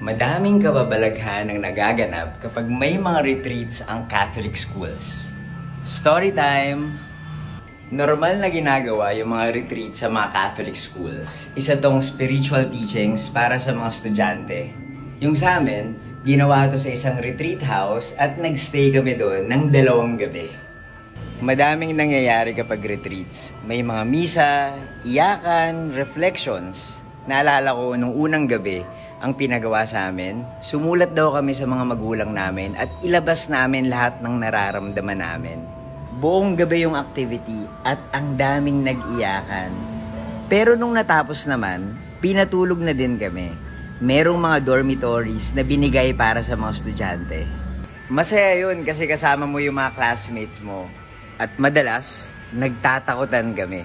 Madaming kababalaghan ang nagaganap kapag may mga retreats ang Catholic schools. Story time! Normal na ginagawa yung mga retreat sa mga Catholic schools. Isa tong spiritual teachings para sa mga estudyante. Yung sa amin, ginawa to sa isang retreat house at nagstay kami doon ng 2 gabi. Madaming nangyayari kapag retreats. May mga misa, iyakan, reflections. Naalala ko nung unang gabi, ang pinagawa sa amin, sumulat daw kami sa mga magulang namin at ilabas namin lahat ng nararamdaman namin. Buong gabi yung activity at ang daming nag-iyakan. Pero nung natapos naman, pinatulog na din kami. Merong mga dormitories na binigay para sa mga estudyante. Masaya yun kasi kasama mo yung mga classmates mo. At madalas, nagtatakutan kami.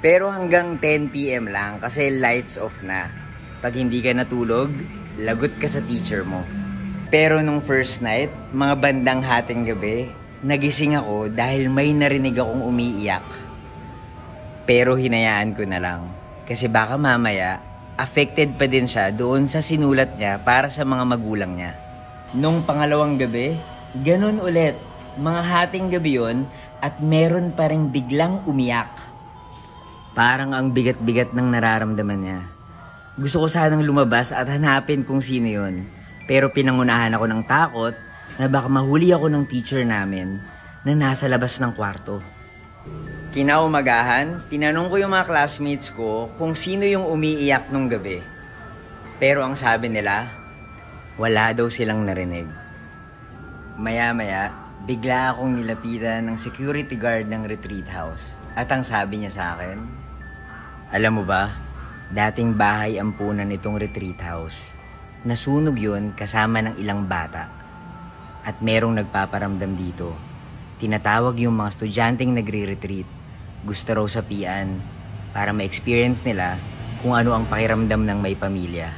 Pero hanggang 10 PM lang kasi lights off na. Pag hindi ka natulog, lagot ka sa teacher mo. Pero nung first night, mga bandang hating gabi, nagising ako dahil may narinig akong umiiyak. Pero hinayaan ko na lang. Kasi baka mamaya, affected pa din siya doon sa sinulat niya para sa mga magulang niya. Nung pangalawang gabi, ganun ulit. Mga hating gabi yun at meron pa rin biglang umiyak. Parang ang bigat-bigat ng nararamdaman niya. Gusto ko sanang lumabas at hanapin kung sino yun. Pero pinangunahan ako ng takot na baka mahuli ako ng teacher namin na nasa labas ng kwarto. Kinaumagahan, tinanong ko yung mga classmates ko kung sino yung umiiyak nung gabi. Pero ang sabi nila, wala daw silang narinig. Maya-maya, bigla akong nilapitan ng security guard ng retreat house. At ang sabi niya sa akin, alam mo ba, dating bahay ampunan itong retreat house. Nasunog yun kasama ng ilang bata. At merong nagpaparamdam dito. Tinatawag yung mga estudyanteng nagre-retreat. Gusto raw sapian para ma-experience nila kung ano ang pakiramdam ng may pamilya.